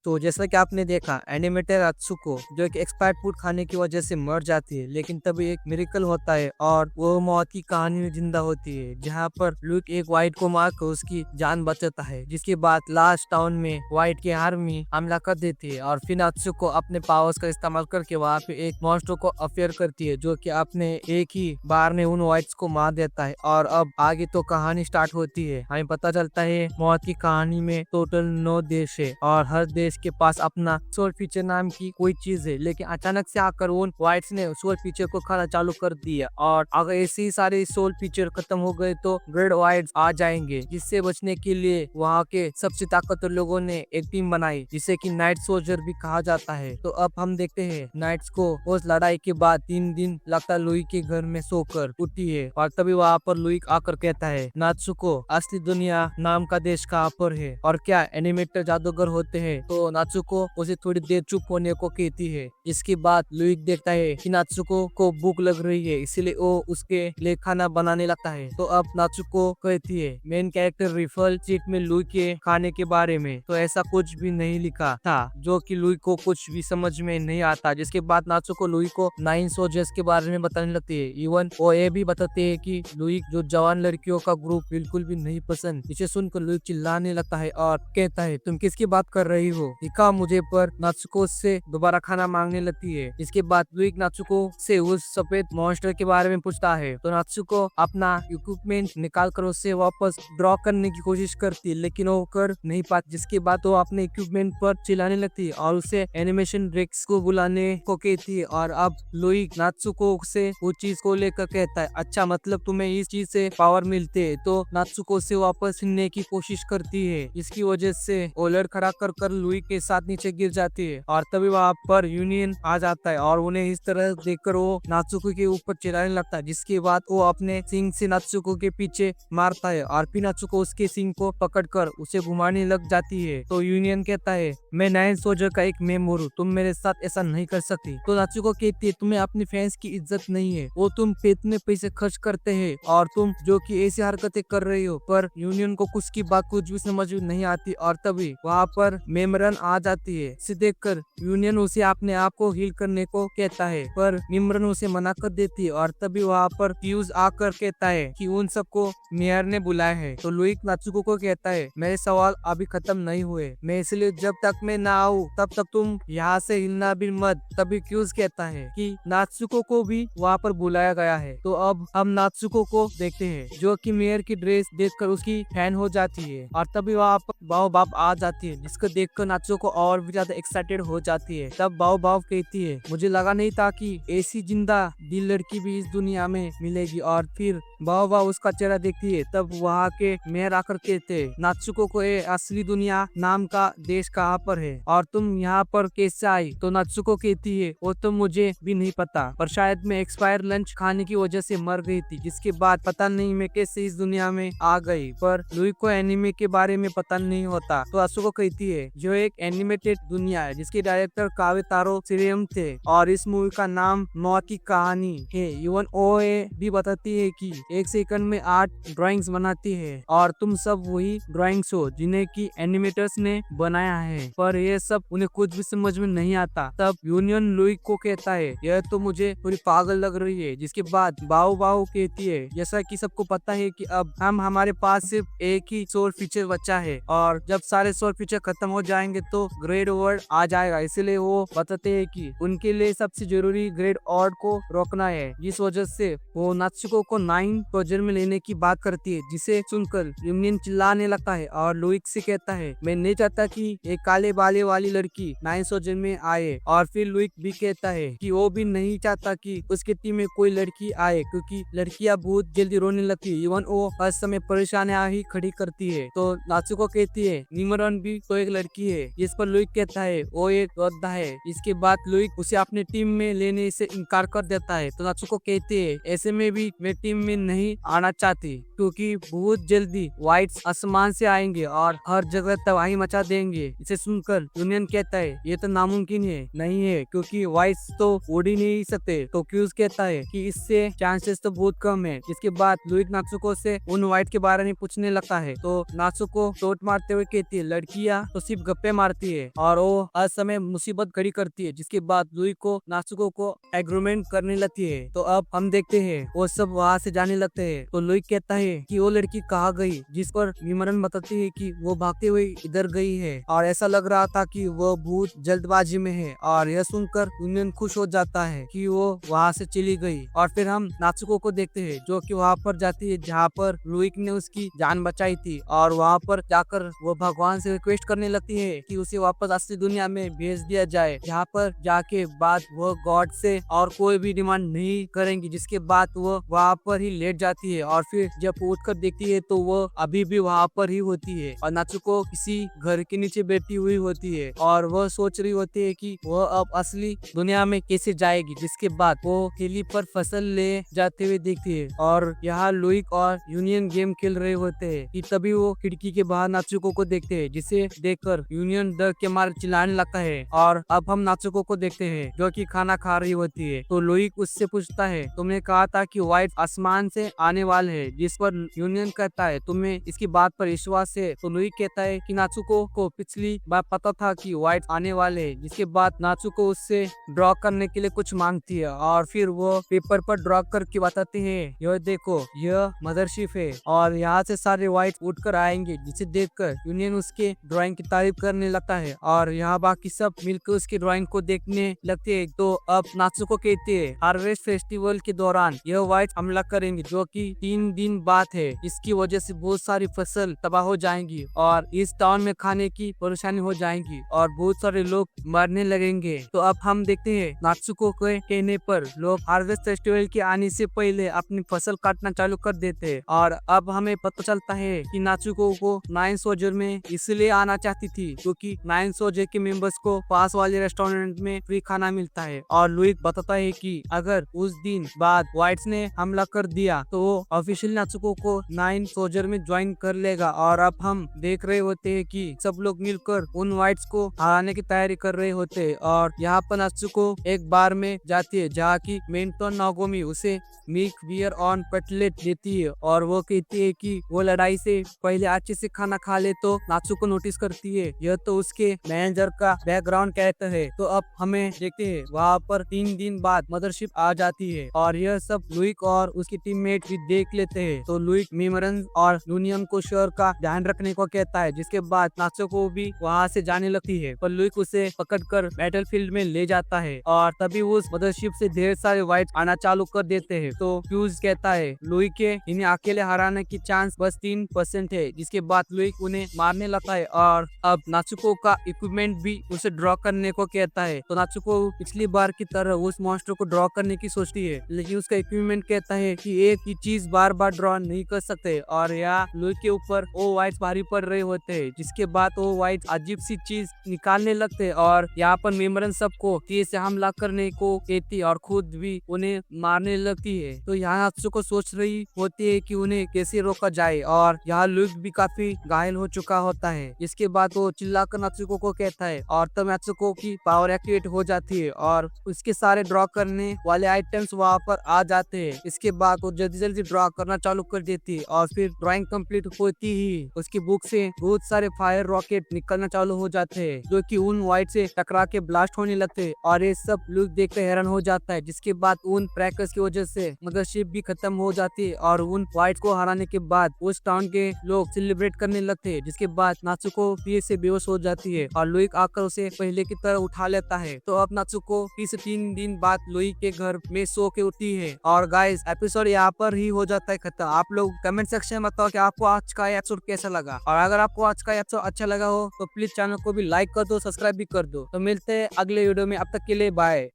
तो जैसा कि आपने देखा एनिमेटर अत्सुको जो कि एक्सपायर्ड फूड खाने की वजह से मर जाती है, लेकिन तभी एक मिरेकल होता है और वो मौत की कहानी में जिंदा होती है, जहाँ पर लुक एक व्हाइट को मार कर उसकी जान बचाता है। जिसके बाद लास्ट टाउन में व्हाइट की आर्मी हमला कर देती है और फिर अत्सुको अपने पावर्स का इस्तेमाल करके वहाँ पे एक मॉन्स्टर को अफेयर करती है, जो कि अपने एक ही बार में उन व्हाइट्स को मार देता है। और अब आगे तो कहानी स्टार्ट होती है। हमें पता चलता है मौत की कहानी में टोटल 9 देश है और हर देश के पास अपना सोल फीचर नाम की कोई चीज है, लेकिन अचानक से आकर उन व्हाइट्स ने सोल फीचर को खाना चालू कर दिया। और अगर ऐसे ही सारे सोल फीचर खत्म हो गए तो ग्रेड व्हाइट्स आ जाएंगे, जिससे बचने के लिए वहाँ के सबसे ताकतवर लोगों ने एक टीम बनाई, जिसे कि नाइट सोल्जर भी कहा जाता है। तो अब हम देखते हैं नाइट्स को उस लड़ाई के बाद 3 दिन लगातार लुई के घर में सोकर उठी है और तभी वहाँ पर लुई आकर कहता है नात्सुको असली दुनिया नाम का देश कहाँ पर है और क्या एनिमेटर जादूगर होते हैं। तो नात्सुको उसे थोड़ी देर चुप होने को कहती है। इसके बाद लुई देखता है कि नात्सुको को भूख लग रही है, इसलिए वो उसके लिए खाना बनाने लगता है। तो अब नात्सुको कहती है मेन कैरेक्टर रिफल चीट में लुई के खाने के बारे में तो ऐसा कुछ भी नहीं लिखा था, जो कि लुई को कुछ भी समझ में नहीं आता। जिसके बाद नात्सुको लुई को 9 सोल्जर्स के बारे में बताने लगती है। इवन वो ये भी बताते हैं कि लुई जो जवान लड़कियों का ग्रुप बिल्कुल भी नहीं पसंद। इसे सुनकर लुई चिल्लाने लगता है और कहता है तुम किसकी बात कर रही हो, दिखा मुझे। पर नात्सुको से दोबारा खाना मांगने लगती है। इसके बाद लुई नात्सुको से उस सफेद मॉन्स्टर के बारे में पूछता है। तो नात्सुको अपना इक्विपमेंट निकाल कर उससे वापस ड्रॉ करने की कोशिश करती है, लेकिन वो कर नहीं पाती। जिसके बाद वो अपने इक्विपमेंट पर चिल्लाने लगती है और उसे एनिमेशन रेक्स को बुलाने को कहती है। और अब लुई नात्सुको से उस चीज को लेकर कहता है अच्छा मतलब तुम्हें इस चीज से पावर मिलते है। तो नात्सुको से वापस हिलने की कोशिश करती है। इसकी वजह से वो लड़खड़ा कर लुई के साथ नीचे गिर जाती है और तभी वहाँ पर यूनियन आ जाता है और उन्हें इस तरह देखकर वो नात्सुको के ऊपर चिल्लाने लगता है। जिसके बाद वो अपने सिंग से नात्सुको के पीछे मारता है और फिर नात्सुको उसके सिंग को पकड़कर उसे घुमाने लग जाती है। तो यूनियन कहता है मैं 9 सोल्जर का एक मेंबर हूँ, तुम मेरे साथ ऐसा नहीं कर सकती। तो नात्सुको कहती है तुम्हें अपने फैंस की इज्जत नहीं है, वो तुम इतने पैसे खर्च करते हैं और तुम जो कि ऐसी हरकतें कर रही हो। पर यूनियन को कुछ की बात कुछ भी समझ नहीं आती और तभी वहाँ पर मिमरन आ जाती है। इसे देखकर यूनियन उसे अपने आप को हील करने को कहता है, पर मिमरन उसे मना कर देती है। और तभी वहाँ पर फ्यूज आकर कहता है कि उन सबको मेयर ने बुलाया है। तो लुई नात्सुको को कहता है मेरे सवाल अभी खत्म नहीं हुए, मैं इसलिए जब तक मैं ना आऊँ तब तक तुम यहाँ से हिलना भी मत। तभी फ्यूज कहता है कि नात्सुको को भी वहाँ पर बुलाया गया है। तो अब हम नात्सुको को देखते हैं, जो कि मेयर की ड्रेस देखकर उसकी फैन हो जाती है। और तभी वहाँ पर बाओ बाप आ जाती है, जिसको देखकर नात्सुको और भी ज्यादा एक्साइटेड हो जाती है। तब बाओ बाप कहती है मुझे लगा नहीं था कि ऐसी जिंदा दिल लड़की भी इस दुनिया में मिलेगी। और फिर बाओ बाप उसका चेहरा देखती है। तब वहाँ के मेयर आकर कहते हैं नात्सुको को ये असली दुनिया नाम का देश कहाँ पर है और तुम यहाँ पर कैसे आई। तो नात्सुको कहती है वो तो मुझे भी नहीं पता, पर शायद मैं एक्सपायर लंच खाने की वजह से मर गई थी। जिसके बाद पता नहीं मैं कैसे इस दुनिया में आ गई। पर लुई को एनिमे के बारे में पता नहीं होता। तो नात्सुको कहती है जो एक एनिमेटेड दुनिया है जिसके डायरेक्टर कावेतारो सिरियम थे और इस मूवी का नाम मौत की कहानी है। इवन ओए भी बताती है कि 1 सेकंड में 8 ड्राइंग्स बनाती है और तुम सब वही ड्राइंग्स हो जिन्हें की एनिमेटर्स ने बनाया है, पर ये सब उन्हें कुछ भी समझ में नहीं आता। तब यूनियन लुई को कहता है यह तो मुझे थोड़ी पागल लग रही है। जिसके बाद बाओ बाओ कहती है जैसा कि सबको पता है कि अब हमारे पास सिर्फ एक ही सोल फीचर बचा है और जब सारे सोल फीचर खत्म हो जाएंगे तो ग्रेड वर्ड आ जाएगा। इसलिए वो बताते हैं कि उनके लिए सबसे जरूरी ग्रेड ऑर्ड को रोकना है। जिस वजह से वो नात्सुको को 9 सोल्जर में लेने की बात करती है, जिसे सुनकर यूनियन चिल्लाने लगता है और लुई से कहता है मैं नहीं चाहता कि एक काले बाले वाली लड़की 9 सोल्जर में आए। और फिर लुई भी कहता है कि वो भी नहीं चाहता कि उसके टीम में कोई लड़की आए, क्योंकि लड़कियां बहुत जल्दी रोने लगती है। इवन वो हर समय परेशानियां ही खड़ी करती है। तो नात्सुको कहती है निमरन भी तो एक लड़की है। जिस पर लुई कहता है वो एक योद्धा है। इसके बाद लुई उसे अपने टीम में लेने से इनकार कर देता है। तो नात्सुको कहती है ऐसे में भी मैं टीम में नहीं आना चाहती, क्योंकि बहुत जल्दी व्हाइट्स आसमान से आएंगे और हर जगह तबाही मचा देंगे। इसे सुनकर यूनियन कहता है ये तो नामुमकिन है, नहीं है, क्योंकि व्हाइट्स तो उड़ ही नहीं सकते। तो क्यूज कहता है कि इससे चांसेस तो बहुत कम है। इसके बाद लुई नात्सुको से उन व्हाइट के बारे में पूछने लगता है। तो नात्सुको चोट मारते हुए कहती है लड़कियां तो सिर्फ गप्पे मारती है और वो असमय मुसीबत खड़ी करती है, जिसके बाद लुई को नात्सुको को एग्रीमेंट करने लगती है। तो अब हम देखते हैं वो सब वहाँ से जाने लगते हैं। तो लुई कहता है कि वो लड़की कहाँ गई, जिस पर मिमरन बताती है कि वो भागते हुए इधर गई है और ऐसा लग रहा था कि वो भूत जल्दबाजी में है। और यह सुनकर यूनियन खुश हो जाता है कि वो वहाँ से चली गई। और फिर हम नात्सुको को देखते हैं जो कि वहाँ पर जाती है जहाँ पर लुइक ने उसकी जान बचाई थी, और वहाँ पर जाकर वो भगवान से रिक्वेस्ट करने लगती है कि उसे वापस असली दुनिया में भेज दिया जाए, जहाँ पर जाके बाद वो गॉड से और कोई भी डिमांड नहीं करेंगी। जिसके बाद वो वहाँ पर ही लेट जाती है और फिर जब उठकर देखती है तो वो अभी भी वहाँ पर ही होती है और नात्सुको किसी घर के नीचे बैठी हुई होती है और वह सोच रही होती है कि वह अब असली दुनिया में कैसे जाएगी। जिसके बाद वो थैली पर फसल ले जाते हुए देखती है और यहाँ लुइक और यूनियन गेम खेल रहे होते हैं कि तभी वो खिड़की के बाहर नात्सुको को देखते हैं, जिसे देखकर यूनियन डर के मारे चिल्लाने लगता है। और अब हम नात्सुको को देखते हैं जो कि खाना खा रही होती है। तो लुइक उससे पूछता है, तुमने कहा था कि व्हाइट आसमान से आने वाले है, जिस पर यूनियन कहता है तुम्हें इसकी बात पर विश्वास है। तो लुइक कहता है कि नात्सुको को पिछली बार पता था कि व्हाइट आने वाले है। जिसके बाद नात्सुको उससे ड्रॉ करने के लिए कुछ मांगती है और फिर वो पेपर पर ड्रॉ करके बताती है, यह देखो यह मदरशिप है और यहाँ से सारे व्हाइट उठकर आएंगे। जिसे देखकर यूनियन उसके ड्राइंग की तारीफ करने लगता है और यहाँ बाकी सब मिलकर उसकी ड्राइंग को देखने लगते हैं। तो अब नात्सुको कहती है हार्वेस्ट फेस्टिवल के दौरान यह व्हाइट हमला करेंगे, जो कि 3 दिन बाद है। इसकी वजह से बहुत सारी फसल तबाह हो जाएंगी और इस टाउन में खाने की परेशानी हो जाएगी और बहुत सारे लोग मरने लगेंगे। तो अब हम देखते हैं नात्सुको के कहने पर लोग हार्वेस्ट फेस्टिवल के आने से पहले अपनी फसल काटना चालू कर देते हैं। और अब हमें पता चलता है कि नात्सुको को 9 सोल्जर में इसलिए आना चाहती थी क्योंकि 9 सोल्जर के मेंबर्स को पास वाले रेस्टोरेंट में फ्री खाना मिलता है। और लुइक बताता है कि अगर उस दिन बाद व्हाइट्स ने हमला कर दिया तो वो ऑफिशियल नात्सुको को 9 सोल्जर में ज्वाइन कर लेगा। और अब हम देख रहे होते हैं कि सब लोग मिलकर उन व्हाइट्स को हराने की तैयारी कर रहे होते हैं। और यहाँ पर नात्सुको एक बार में जाती है जहाँ की मेंटो नागोमी उसे मिल्क बियर ऑन कटलेट देती है और वो कहती है कि वो लड़ाई से पहले अच्छे से खाना खा ले। तो नात्सुको नोटिस करती है यह तो उसके मैनेजर का बैकग्राउंड कैरेक्टर है। तो अब हमें देखते हैं वहाँ पर 3 दिन बाद मदरशिप आ जाती है और यह सब लुइक और उसकी टीममेट भी देख लेते हैं। तो लुइक मिमरन और यूनियन को शहर का ध्यान रखने को कहता है। जिसके बाद नात्सुको भी वहाँ से जाने लगती है पर लुइक उसे पकड़कर बैटलफील्ड में ले जाता है और तभी उस मदरशिप से ढेर सारे व्हाइट आना चालू कर देते हैं। तो फ्यूज कहता है लुइक के इन्हें अकेले हराने की चांस बस 3% है। जिसके बाद लुइक उन्हें मारने लगता है और अब नात्सुको का इक्विपमेंट भी उसे ड्रॉ करने को कहता है। तो नात्सुको पिछली बार की तरह उस मॉन्स्टर को ड्रॉ करने की सोचती है, लेकिन उसका इक्विपमेंट कहता है कि एक ही चीज बार बार ड्रॉ नहीं कर सकते और यहाँ लुइक के ऊपर वो व्हाइट भारी पड़ रहे होते हैं। जिसके बाद वो व्हाइट अजीब सी चीज निकालने लगते हैं और यहाँ पर मेमरन सबको तेज से हमला करने को कहती है और खुद भी उन्हें मारने लगती है। तो यहाँ नात्सुको सोच रही होती है कि उन्हें कैसे रोका जाए और यहाँ लुइक भी काफी घायल हो चुका होता है। इसके बाद वो चिल्लाकर नात्सुको को कहता है और तब नात्सुको की पावर एक्टिवेट हो जाती है और उसके सारे ड्रॉ करने वाले आइटम्स वहाँ पर आ जाते हैं। इसके बाद वो जल्दी जल्दी ड्रॉ करना चालू कर देती है और फिर ड्राइंग कंप्लीट होती ही उसकी बुक से बहुत सारे फायर रॉकेट निकलना चालू हो जाते हैं जो कि उन व्हाइट से टकरा के ब्लास्ट होने लगते हैं और ये सब लुइक देखकर हैरान हो जाता है। जिसके बाद उन क्रैकर्स की वजह से मदरशिप भी खत्म हो जाती है और उन व्हाइट को हराने के बाद उस टाउन के लोग सेलिब्रेट करने लगते हैं। जिसके बाद नात्सुको फिर से बेहोश हो जाती है और लुइक आकर उसे पहले की तरह उठा लेता है। तो अब नात्सुको फिर से 3 दिन बाद लुइक के घर में सो के उठती है। और गाइस एपिसोड यहाँ पर ही हो जाता है खत्म। आप लोग कमेंट सेक्शन में बताओ कि आपको आज का एपिसोड कैसा लगा और अगर आपको आज का एपिसोड अच्छा लगा हो तो प्लीज चैनल को भी लाइक कर दो, सब्सक्राइब भी कर दो। तो मिलते हैं अगले वीडियो में, अब तक के लिए बाय।